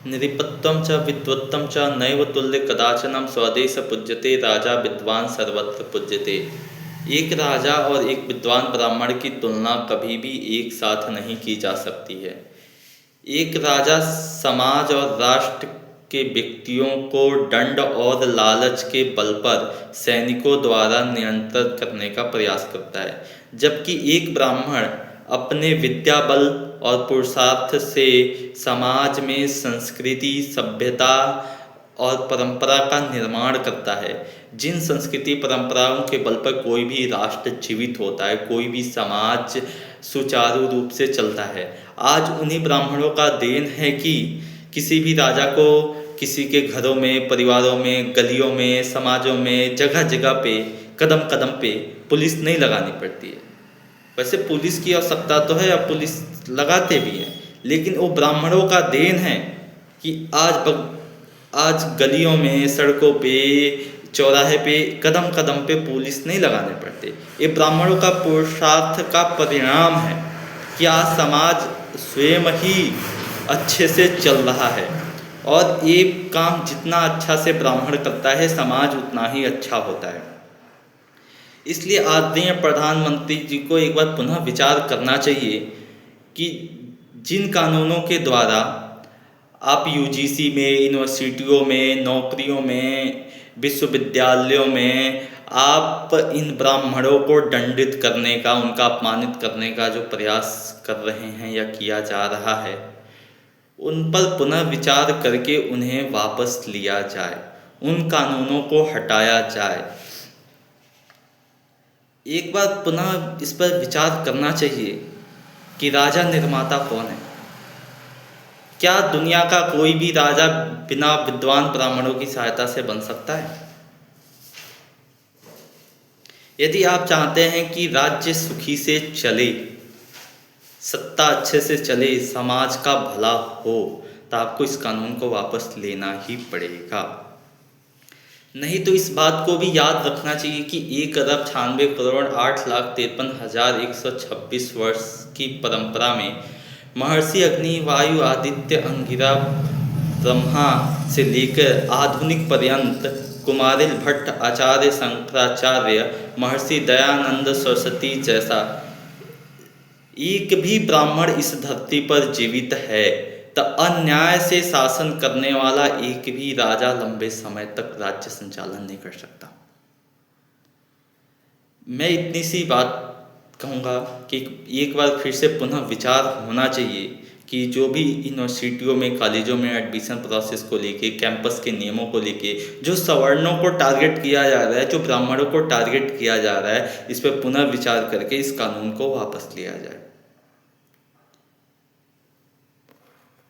नृपत्वं च विद्वत्तं च नैव तुल्य कदाचन स्वदेश पूज्यते राजा विद्वान सर्वत्र पूज्यते। एक राजा और एक विद्वान ब्राह्मण की तुलना कभी भी एक साथ नहीं की जा सकती है। एक राजा समाज और राष्ट्र के व्यक्तियों को दंड और लालच के बल पर सैनिकों द्वारा नियंत्रित करने का प्रयास करता है, जबकि एक ब्राह्मण अपने विद्या बल और पुरुषार्थ से समाज में संस्कृति, सभ्यता और परंपरा का निर्माण करता है। जिन संस्कृति परंपराओं के बल पर कोई भी राष्ट्र जीवित होता है, कोई भी समाज सुचारू रूप से चलता है, आज उन्हीं ब्राह्मणों का देन है कि किसी भी राजा को किसी के घरों में, परिवारों में, गलियों में, समाजों में, जगह जगह पे, कदम कदम पे पुलिस नहीं लगानी पड़ती है। वैसे पुलिस की आवश्यकता तो है, अब पुलिस लगाते भी हैं, लेकिन वो ब्राह्मणों का देन है कि आज गलियों में, सड़कों पे, चौराहे पे, कदम कदम पे पुलिस नहीं लगाने पड़ते। ये ब्राह्मणों का पुरुषार्थ का परिणाम है कि आज समाज स्वयं ही अच्छे से चल रहा है, और ये काम जितना अच्छा से ब्राह्मण करता है, समाज उतना ही अच्छा होता है। इसलिए आदरणीय प्रधानमंत्री जी को एक बार पुनः विचार करना चाहिए कि जिन कानूनों के द्वारा आप यूजीसी में, यूनिवर्सिटियों में, नौकरियों में, विश्वविद्यालयों में आप इन ब्राह्मणों को दंडित करने का, उनका अपमानित करने का जो प्रयास कर रहे हैं या किया जा रहा है, उन पर पुनः विचार करके उन्हें वापस लिया जाए, उन कानूनों को हटाया जाए। एक बार पुनः इस पर विचार करना चाहिए कि राजा निर्माता कौन है। क्या दुनिया का कोई भी राजा बिना विद्वान ब्राह्मणों की सहायता से बन सकता है? यदि आप चाहते हैं कि राज्य सुखी से चले, सत्ता अच्छे से चले, समाज का भला हो, तो आपको इस कानून को वापस लेना ही पड़ेगा। नहीं तो इस बात को भी याद रखना चाहिए कि 1,96,08,53,126 वर्ष की परंपरा में महर्षि अग्नि, वायु, आदित्य, अंगिरा, ब्रह्मा से लेकर आधुनिक पर्यंत कुमारिल भट्ट, आचार्य शंकराचार्य, महर्षि दयानंद सरस्वती जैसा एक भी ब्राह्मण इस धरती पर जीवित है, तो अन्याय से शासन करने वाला एक भी राजा लंबे समय तक राज्य संचालन नहीं कर सकता। मैं इतनी सी बात कहूँगा कि एक बार फिर से पुनः विचार होना चाहिए कि जो भी यूनिवर्सिटियों में, कॉलेजों में एडमिशन प्रोसेस को लेके, कैंपस के नियमों को लेके जो सवर्णों को टारगेट किया जा रहा है, जो ब्राह्मणों को टारगेट किया जा रहा है, इस पर पुनः विचार करके इस कानून को वापस लिया जाए।